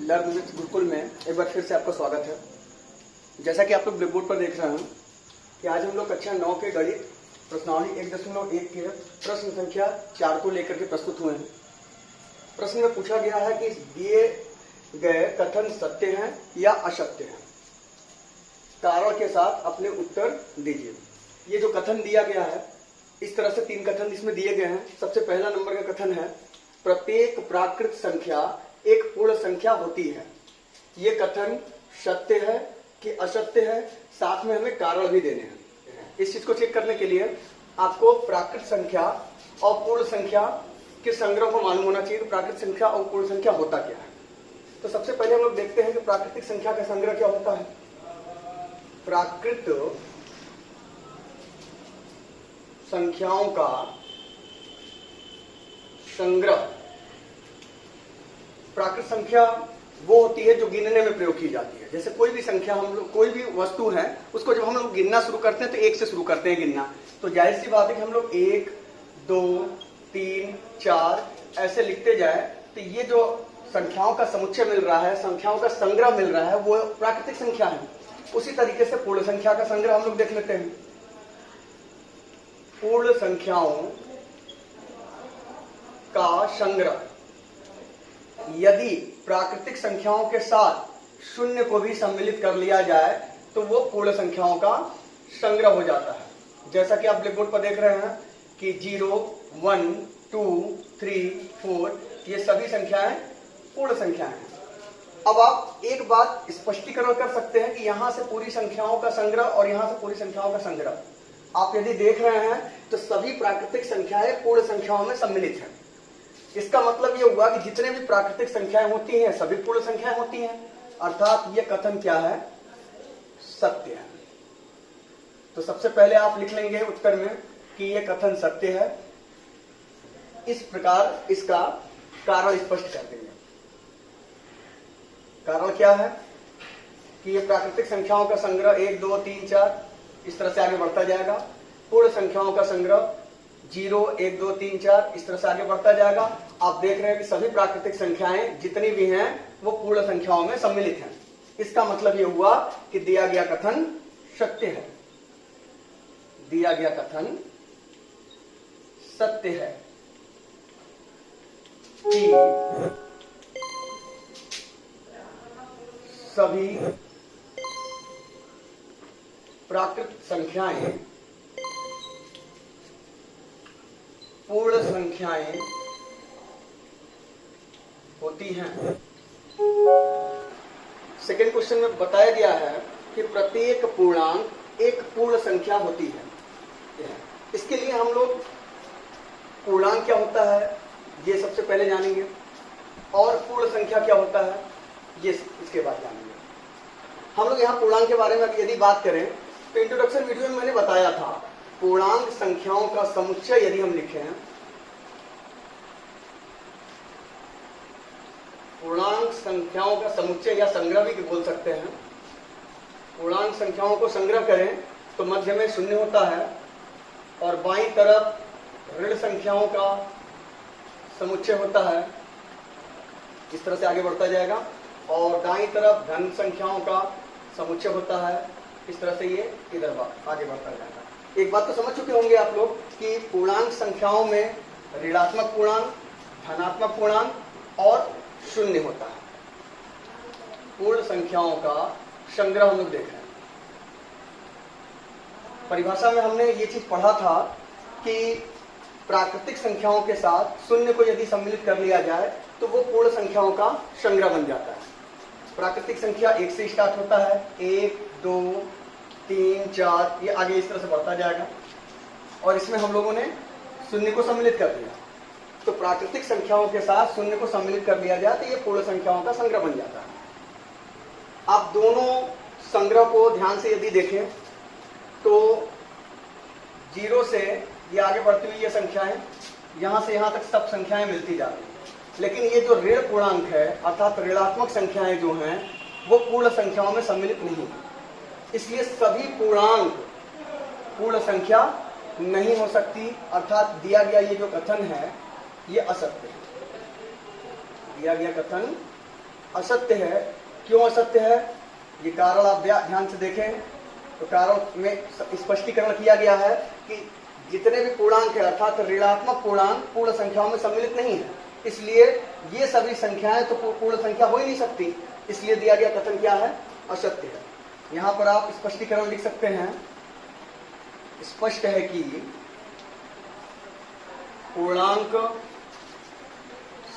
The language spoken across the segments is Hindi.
लर्न विद गुरुकुल में एक बार फिर से आपका स्वागत है। जैसा कि आप लोग ब्लैक बोर्ड पर देख रहे हैं कि आज हम लोग कक्षा 9 के गणित प्रश्नावली 1.1 के प्रश्न संख्या 4 को लेकर के प्रस्तुत हुए हैं। प्रश्न में पूछा गया है कि दिए गए कथन सत्य हैं या असत्य हैं। कारण के साथ अपने उत्तर दीजिए। ये जो कथन दिया गया है, इस तरह से 3 कथन इसमें दिए गए हैं। सबसे पहला नंबर का कथन है, प्रत्येक प्राकृत संख्या एक पूर्ण संख्या होती है। ये कथन सत्य है कि असत्य है, साथ में हमें कारण भी देने हैं। इस चीज को चेक करने के लिए आपको प्राकृत संख्या और पूर्ण संख्या के संग्रह को मालूम होना चाहिए कि प्राकृत संख्या और पूर्ण संख्या होता क्या है। तो सबसे पहले हम लोग देखते हैं कि प्राकृतिक संख्या का संग्रह क्या होता है। प्राकृत संख्याओं का संग्रह। प्राकृत संख्या वो होती है जो गिनने में प्रयोग की जाती है। जैसे कोई भी संख्या, हम लोग कोई भी वस्तु है उसको जब हम लोग गिनना शुरू करते हैं तो 1 से शुरू करते हैं गिनना। तो जाहिर सी बात है कि हम लोग 1, 2, 3, 4 ऐसे लिखते जाए तो ये जो संख्याओं का समुच्चय मिल रहा है, संख्याओं का संग्रह मिल रहा है, वो प्राकृतिक संख्या है। उसी तरीके से पूर्ण संख्या का संग्रह हम लोग देख लेते हैं। पूर्ण संख्याओं का संग्रह यदि प्राकृतिक संख्याओं के साथ शून्य को भी सम्मिलित कर लिया जाए तो वो पूर्ण संख्याओं का संग्रह हो जाता है। जैसा कि आप ब्लैक बोर्ड पर देख रहे हैं कि 0, 1, 2, 3, 4 ये सभी संख्याएं पूर्ण संख्याएं हैं। अब आप एक बात स्पष्टीकरण कर सकते हैं कि यहां से पूरी संख्याओं का संग्रह और यहां से पूरी संख्याओं का संग्रह आप यदि देख रहे हैं तो सभी प्राकृतिक संख्याएं पूर्ण संख्याओं में सम्मिलित हैं। इसका मतलब यह हुआ कि जितने भी प्राकृतिक संख्याएं होती हैं सभी पूर्ण संख्याएं होती हैं, अर्थात यह कथन क्या है, सत्य है। तो सबसे पहले आप लिख लेंगे उत्तर में कि यह कथन सत्य है। इस प्रकार इसका कारण स्पष्ट कर देंगे। कारण क्या है कि यह प्राकृतिक संख्याओं का संग्रह 1, 2, 3, 4 इस तरह से आगे बढ़ता जाएगा। पूर्ण संख्याओं का संग्रह 0, 1, 2, 3, 4 इस तरह से आगे बढ़ता जाएगा। आप देख रहे हैं कि सभी प्राकृतिक संख्याएं जितनी भी हैं वो पूर्ण संख्याओं में सम्मिलित हैं। इसका मतलब यह हुआ कि दिया गया कथन सत्य है। दिया गया कथन सत्य है कि सभी प्राकृत संख्याएं पूर्ण संख्याएं होती हैं। सेकेंड क्वेश्चन में बताया गया है कि प्रत्येक पूर्णांक एक पूर्ण संख्या होती है। इसके लिए हम लोग पूर्णांक क्या होता है ये सबसे पहले जानेंगे और पूर्ण संख्या क्या होता है ये इसके बाद जानेंगे। हम लोग यहाँ पूर्णांक के बारे में यदि बात करें तो इंट्रोडक्शन वीडियो में मैंने बताया था, पूर्णांक संख्याओं का समुच्चय यदि हम लिखें, पूर्णांक संख्याओं का समुच्चय या संग्रह भी बोल सकते हैं। पूर्णांक संख्याओं को संग्रह करें तो मध्य में 0 होता है और बाईं तरफ ऋण संख्याओं का समुच्चय होता है। इस तरह से आगे बढ़ता जाएगा और दाईं तरफ धन संख्याओं का समुच्चय होता है। इस तरह से ये इधर आगे बढ़ता जाएगा। एक बात तो समझ चुके होंगे आप लोग कि पूर्णांक संख्याओं में ऋणात्मक पूर्णांक, धनात्मक पूर्णांक और शून्य होता है। पूर्ण संख्याओं का संग्रह हम लोग देख रहे हैं। परिभाषा में हमने ये चीज पढ़ा था कि प्राकृतिक संख्याओं के साथ शून्य को यदि सम्मिलित कर लिया जाए तो वो पूर्ण संख्याओं का संग्रह बन जाता है। प्राकृतिक संख्या 1 से स्टार्ट होता है, 1, 2, 3, 4 ये आगे इस तरह से बढ़ता जाएगा और इसमें हम लोगों ने शून्य को सम्मिलित कर दिया। तो प्राकृतिक संख्याओं के साथ शून्य को सम्मिलित कर लिया जाए तो ये पूर्ण संख्याओं का संग्रह बन जाता है। आप दोनों संग्रह को ध्यान से यदि देखें तो 0 से ये आगे बढ़ती हुई ये संख्याएं यहां से यहां तक सब संख्याएं मिलती जाती हैं। लेकिन ये जो ऋण पूर्णांक है अर्थात ऋणात्मक संख्याएं जो हैं वो पूर्ण संख्याओं में सम्मिलित नहीं है। इसलिए सभी पूर्णांक पूर्ण संख्या नहीं हो सकती, अर्थात दिया गया ये जो कथन है ये असत्य है। दिया गया कथन असत्य है। क्यों असत्य है? ये कारण आप ध्यान से देखें तो कारण में स्पष्टीकरण किया गया है कि जितने भी पूर्णांक है अर्थात ऋणात्मक पूर्णांक पूर्ण संख्याओं में सम्मिलित नहीं है, इसलिए ये सभी संख्याएं तो पूर्ण संख्या हो ही नहीं सकती, इसलिए दिया गया कथन क्या है? असत्य है। यहां पर आप स्पष्टीकरण लिख सकते हैं, स्पष्ट है कि पूर्णांक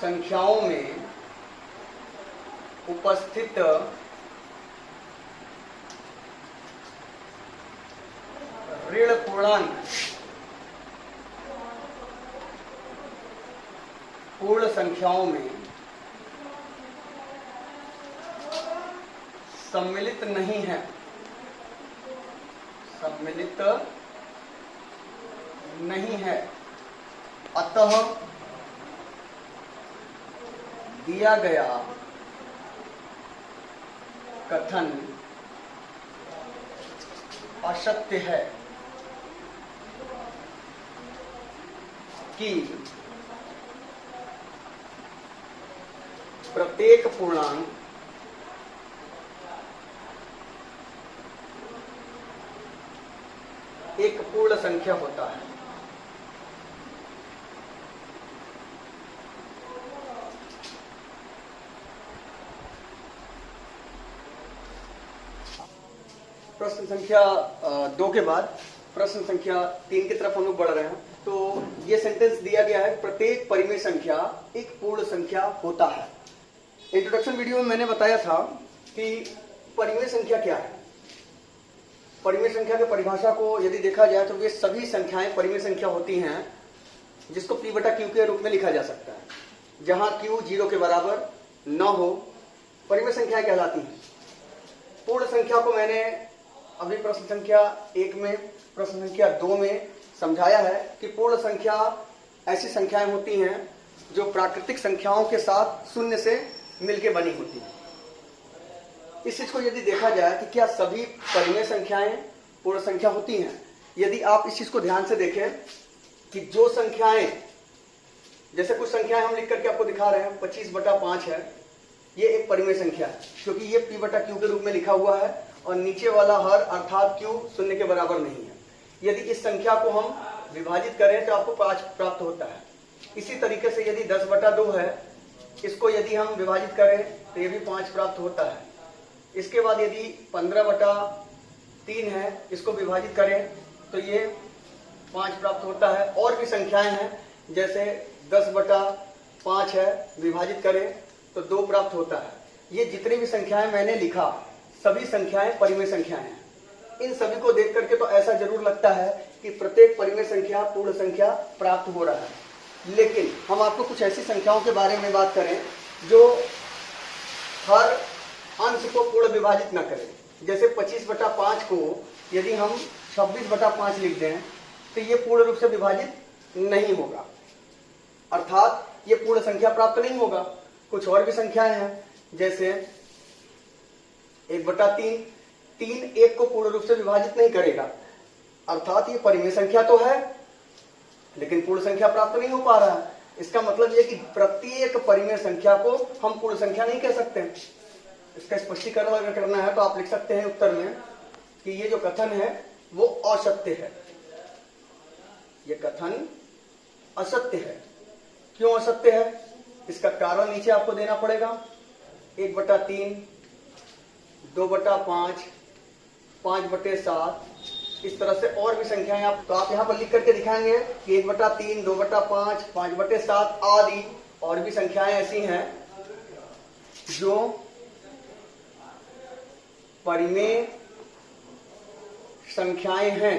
संख्याओं में उपस्थित ऋण पूर्णांक पूर्ण संख्याओं में सम्मिलित नहीं है, सम्मिलित नहीं है। अतः दिया गया कथन असत्य है कि प्रत्येक पूर्णांक एक पूर्ण संख्या होता है। प्रश्न संख्या 2 के बाद प्रश्न संख्या 3 की तरफ हम लोग बढ़ रहे हैं। तो ये सेंटेंस दिया गया है, प्रत्येक परिमेय संख्या एक पूर्ण संख्या होता है। इंट्रोडक्शन वीडियो में मैंने बताया था कि परिमेय संख्या क्या है। परिमेय संख्या की परिभाषा को यदि देखा जाए तो वे सभी संख्याएं परिमेय संख्या होती हैं जिसको P बटा Q के रूप में लिखा जा सकता है। जहां Q 0 के बराबर न हो, परिमेय संख्याएं कहलाती हैं। पूर्ण संख्या को मैंने अभी प्रश्न संख्या 1 में, प्रश्न संख्या 2 में समझाया है कि पूर्ण संख्या ऐसी संख्याएं होती हैं जो प्राकृतिक संख्याओं के साथ शून्य से मिलकर बनी होती हैं। इस चीज को यदि देखा जाए कि क्या सभी परिमेय संख्याएं पूर्ण संख्या होती हैं, यदि आप इस चीज को ध्यान से देखें कि जो संख्याएं, जैसे कुछ संख्याएं हम लिख करके आपको दिखा रहे हैं, 25/5 है, ये एक परिमेय संख्या है क्योंकि ये P बटा Q के रूप में लिखा हुआ है और नीचे वाला हर अर्थात Q शून्य के बराबर नहीं है। यदि इस संख्या को हम विभाजित करें तो आपको 5 प्राप्त होता है। इसी तरीके से यदि 10/2 है, इसको यदि हम विभाजित करें तो ये भी 5 प्राप्त होता है। इसके बाद यदि 15/3 है, इसको विभाजित करें तो ये 5 प्राप्त होता है। और भी संख्याएं हैं, जैसे 10/5 है, विभाजित करें तो 2 प्राप्त होता है। ये जितनी भी संख्याएं मैंने लिखा, सभी संख्याएं परिमेय संख्याएं हैं। इन सभी को देख करके तो ऐसा जरूर लगता है कि प्रत्येक परिमेय संख्या पूर्ण संख्या प्राप्त हो रहा है। लेकिन हम आपको कुछ ऐसी संख्याओं के बारे में बात करें जो हर अंश को पूर्ण विभाजित न करें। जैसे 25/5 को यदि हम 26/5 लिख दें तो ये पूर्ण रूप से विभाजित नहीं होगा, अर्थात ये पूर्ण संख्या प्राप्त नहीं होगा। कुछ और भी संख्याएं हैं, जैसे 1/3, 3 1 को पूर्ण रूप से विभाजित नहीं करेगा, अर्थात ये परिमेय संख्या तो है लेकिन पूर्ण संख्या प्राप्त नहीं हो पा रहा है। इसका मतलब यह कि प्रत्येक परिमेय संख्या को हम पूर्ण संख्या नहीं कह सकते। इसका स्पष्टीकरण अगर करना है तो आप लिख सकते हैं उत्तर में कि ये जो कथन है वो असत्य है। ये कथन असत्य है। क्यों असत्य है? इसका कारण नीचे आपको देना पड़ेगा। 1/3, 2/5, 5/7, इस तरह से और भी संख्याएं आप यहां पर लिख करके दिखाएंगे कि 1/3, 2/5, 5/7 आदि और भी संख्याएं ऐसी हैं जो परिमेय संख्याएं हैं,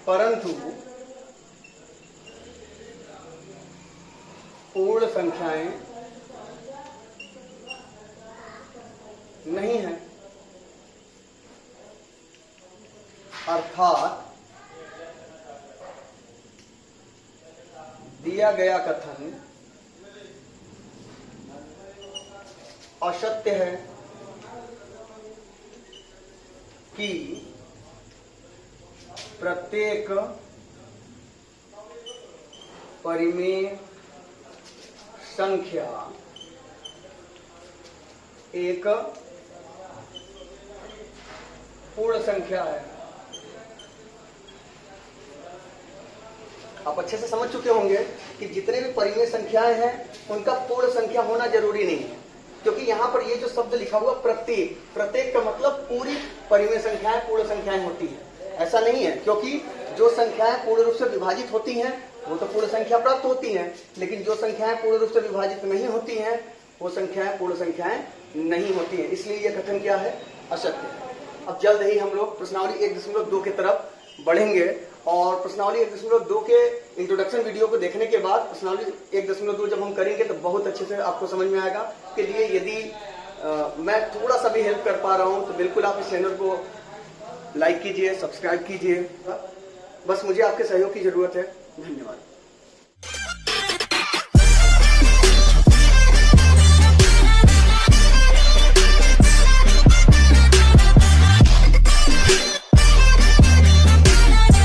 परंतु पूर्ण संख्याएं नहीं है। अर्थात दिया गया कथन असत्य है कि प्रत्येक परिमेय संख्या एक पूर्ण संख्या है। आप अच्छे से समझ चुके होंगे कि जितने भी परिमेय संख्याएं हैं उनका पूर्ण संख्या होना जरूरी नहीं है, क्योंकि यहाँ पर ये जो शब्द लिखा हुआ प्रत्येक, प्रत्येक का मतलब पूरी परिमेय संख्याएं पूर्ण संख्याएं होती है, ऐसा नहीं है। क्योंकि जो संख्याएं पूर्ण रूप से विभाजित होती हैं वो तो पूर्ण संख्या प्राप्त होती हैं, लेकिन जो संख्याएं पूर्ण रूप से विभाजित नहीं होती हैं वो संख्याएं पूर्ण संख्याएं नहीं होती हैं। इसलिए यह कथन क्या है? असत्य है। अब जल्द ही हम लोग प्रश्नावली 1.2 की तरफ बढ़ेंगे और प्रश्नावली 1.2 के इंट्रोडक्शन वीडियो को देखने के बाद प्रश्नावली 1.2 जब हम करेंगे तो बहुत अच्छे से आपको समझ में आएगा। के लिए यदि मैं थोड़ा सा भी हेल्प कर पा रहा हूं तो बिल्कुल आप इस चैनल को लाइक कीजिए, सब्सक्राइब कीजिए। बस मुझे आपके सहयोग की जरूरत है। धन्यवाद।